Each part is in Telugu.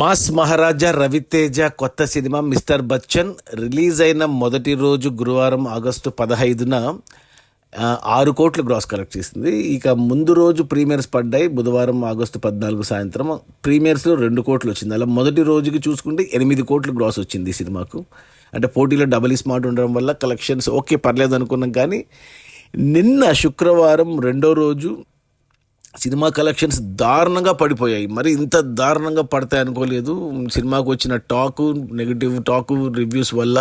మాస్ మహారాజా రవితేజ కొత్త సినిమా మిస్టర్ బచ్చన్ రిలీజ్ అయిన మొదటి రోజు గురువారం ఆగస్టు 15న 6 కోట్లు గ్రాస్ కలెక్ట్ చేసింది. ఇక ముందు రోజు ప్రీమియర్స్ పడ్డాయి. బుధవారం ఆగస్టు 14 సాయంత్రం ప్రీమియర్స్లో 2 కోట్లు వచ్చింది. అలా మొదటి రోజుకి చూసుకుంటే 8 కోట్లు గ్రాస్ వచ్చింది ఈ సినిమాకు. అంటే పోటీలో డబుల్ స్మార్ట్ ఉండడం వల్ల కలెక్షన్స్ ఓకే పర్లేదు అనుకున్నాం. కానీ నిన్న శుక్రవారం రెండో రోజు సినిమా కలెక్షన్స్ దారుణంగా పడిపోయాయి. మరి ఇంత దారుణంగా పడతాయి అనుకోలేదు. సినిమాకు వచ్చిన నెగిటివ్ టాకు రివ్యూస్ వల్ల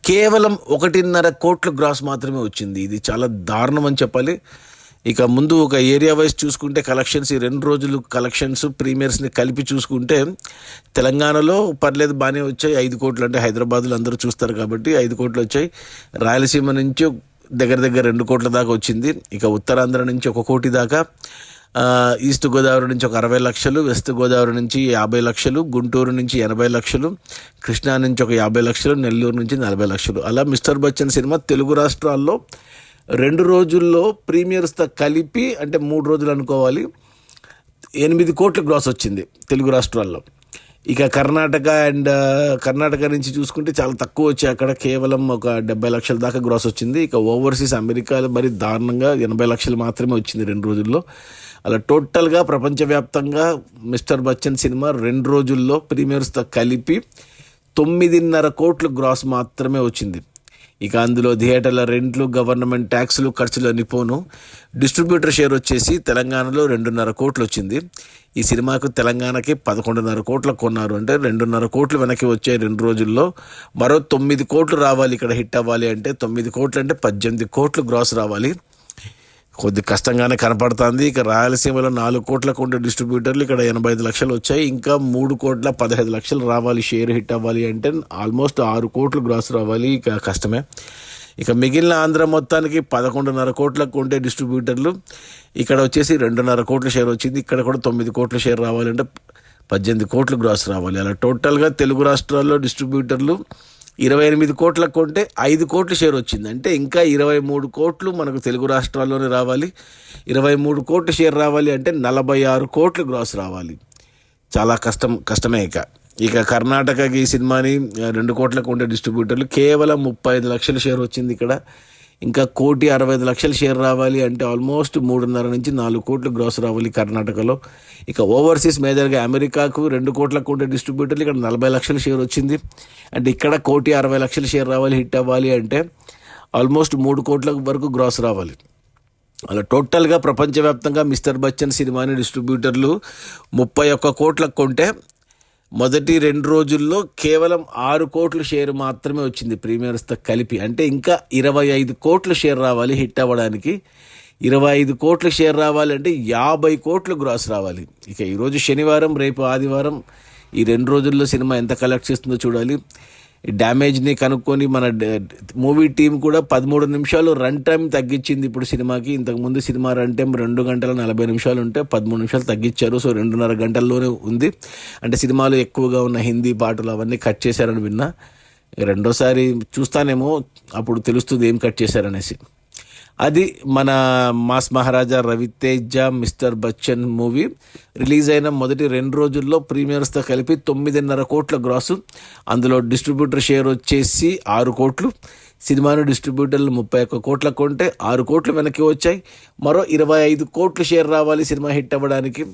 కేవలం 1.5 కోట్ల గ్రాస్ మాత్రమే వచ్చింది. ఇది చాలా దారుణం అని చెప్పాలి. ఇక ముందు ఒక ఏరియా వైజ్ చూసుకుంటే కలెక్షన్స్ ఈ 2 రోజులు కలెక్షన్స్ ప్రీమియర్స్ని కలిపి చూసుకుంటే తెలంగాణలో పర్లేదు బాగానే వచ్చాయి. 5 కోట్లు అంటే హైదరాబాద్లో అందరూ చూస్తారు కాబట్టి 5 కోట్లు వచ్చాయి. రాయలసీమ నుంచి దగ్గర 2 కోట్ల దాకా వచ్చింది. ఇక ఉత్తరాంధ్ర నుంచి 1 కోటి దాకా, ఈస్ట్ గోదావరి నుంచి ఒక 60 లక్షలు, వెస్ట్ గోదావరి నుంచి 50 లక్షలు, గుంటూరు నుంచి 80 లక్షలు, కృష్ణా నుంచి ఒక 50 లక్షలు, నెల్లూరు నుంచి 40 లక్షలు. అలా మిస్టర్ బచ్చన్ సినిమా తెలుగు రాష్ట్రాల్లో 2 రోజుల్లో ప్రీమియర్స్తో కలిపి అంటే 3 రోజులు అనుకోవాలి 8 కోట్ల గ్రాస్ వచ్చింది తెలుగు రాష్ట్రాల్లో. ఇక కర్ణాటక నుంచి చూసుకుంటే చాలా తక్కువ వచ్చాయి. అక్కడ కేవలం ఒక 70 లక్షల దాకా గ్రాస్ వచ్చింది. ఇక ఓవర్సీస్ అమెరికాలో మరి దారుణంగా 80 లక్షలు మాత్రమే వచ్చింది 2 రోజుల్లో. అలా టోటల్గా ప్రపంచవ్యాప్తంగా మిస్టర్ బచ్చన్ సినిమా 2 రోజుల్లో ప్రీమియర్స్తో కలిపి 9.5 కోట్లు గ్రాస్ మాత్రమే వచ్చింది. ఇక అందులో థియేటర్ల రెంట్లు, గవర్నమెంట్ ట్యాక్సులు, ఖర్చులు అన్ని పోను. డిస్ట్రిబ్యూటర్ షేర్ వచ్చేసి తెలంగాణలో 2.5 కోట్లు వచ్చింది. ఈ సినిమాకు తెలంగాణకి 11.5 కోట్లు కొన్నారు. అంటే 2.5 కోట్లు వెనక్కి వచ్చాయి 2 రోజుల్లో. మరో 9 కోట్లు రావాలి ఇక్కడ హిట్ అవ్వాలి అంటే. 9 కోట్లు అంటే 18 కోట్లు గ్రాస్ రావాలి. కొద్ది కష్టంగానే కనపడుతుంది. ఇక రాయలసీమలో 4 కోట్లకు ఉండే డిస్ట్రిబ్యూటర్లు ఇక్కడ 85 లక్షలు వచ్చాయి. ఇంకా 3 కోట్ల 15 లక్షలు రావాలి షేర్ హిట్ అవ్వాలి అంటే. ఆల్మోస్ట్ 6 కోట్లు గ్రాస్ రావాలి. ఇక కష్టమే. ఇక మిగిలిన ఆంధ్ర మొత్తానికి 11.5 కోట్లకు ఉండే డిస్ట్రిబ్యూటర్లు ఇక్కడ వచ్చేసి 2.5 కోట్ల షేర్ వచ్చింది. ఇక్కడ కూడా 9 కోట్ల షేర్ రావాలంటే 18 కోట్లు గ్రాస్ రావాలి. అలా టోటల్గా తెలుగు రాష్ట్రాల్లో డిస్ట్రిబ్యూటర్లు 28 కోట్లకు కొంటే 5 కోట్ల షేర్ వచ్చింది. అంటే ఇంకా 23 కోట్లు మనకు తెలుగు రాష్ట్రాల్లోనే రావాలి. 23 కోట్ల షేర్ రావాలి అంటే 46 కోట్లు గ్రాస్ రావాలి. చాలా కష్టమే. ఇక కర్ణాటకకి ఈ సినిమాని 2 కోట్లకు ఉండే డిస్ట్రిబ్యూటర్లు కేవలం 35 లక్షల షేర్ వచ్చింది ఇక్కడ. ఇంకా 1,65,00,000 షేర్ రావాలి అంటే ఆల్మోస్ట్ 3.5 నుంచి 4 కోట్లు గ్రాస్ రావాలి కర్ణాటకలో. ఇక ఓవర్సీస్ మేజర్గా అమెరికాకు 2 కోట్లకు ఉండే డిస్ట్రిబ్యూటర్లు ఇక్కడ 40 లక్షల షేర్ వచ్చింది. అంటే ఇక్కడ 1,60,00,000 షేర్ రావాలి హిట్ అవ్వాలి అంటే ఆల్మోస్ట్ 3 కోట్ల వరకు గ్రాస్ రావాలి. అలా టోటల్గా ప్రపంచవ్యాప్తంగా మిస్టర్ బచ్చన్ సినిమాని డిస్ట్రిబ్యూటర్లు 31 కోట్లకు కొంటే మొదటి 2 రోజుల్లో కేవలం 6 కోట్ల షేర్ మాత్రమే వచ్చింది ప్రీమియర్స్తో కలిపి. అంటే ఇంకా 25 కోట్ల షేర్ రావాలి హిట్ అవ్వడానికి. 25 కోట్ల షేర్ రావాలంటే 50 కోట్లు గ్రాస్ రావాలి. ఇక ఈరోజు శనివారం, రేపు ఆదివారం, ఈ 2 రోజుల్లో సినిమా ఎంత కలెక్ట్ చేస్తుందో చూడాలి. డ్యామేజ్ని కనుక్కొని మన మూవీ టీం కూడా 13 నిమిషాలు రన్ టైం తగ్గించింది ఇప్పుడు సినిమాకి. ఇంతకుముందు సినిమా రన్ టైం 2 గంటల 40 నిమిషాలు ఉంటే 13 నిమిషాలు తగ్గించారు. సో 2.5 గంటల్లోనే ఉంది. అంటే సినిమాలో ఎక్కువగా ఉన్న హిందీ పాటలు అవన్నీ కట్ చేశారని విన్నా. రెండోసారి చూస్తానేమో అప్పుడు తెలుస్తుంది ఏం కట్ చేశారనేసి. అది మన mass Maharaja Raviteja mister Bachchan movie release అయిన మొదటి 2 రోజుల్లో ప్రీమియర్స్తో కలిపి 9.5 కోట్ల గ్రాసు. అందులో డిస్ట్రిబ్యూటర్ షేర్ వచ్చేసి 6 కోట్లు. సినిమాను డిస్ట్రిబ్యూటర్లు 31 కోట్లకు కొంటే 6 కోట్లు వెనక్కి వచ్చాయి. మరో 25 కోట్లు షేర్ రావాలి సినిమా హిట్ అవ్వడానికి.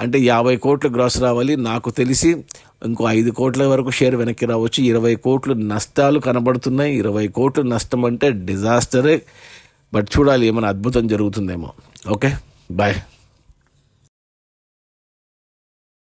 అంటే 50 కోట్లు గ్రాస్ రావాలి. నాకు తెలిసి ఇంకో 5 కోట్ల వరకు షేర్ వెనక్కి రావచ్చు. 20 కోట్లు నష్టాలు కనబడుతున్నాయి. 20 కోట్లు నష్టం అంటే డిజాస్టరే. బట్ చూడాలి ఏమైనా అద్భుతం జరుగుతుందేమో. Okay, bye.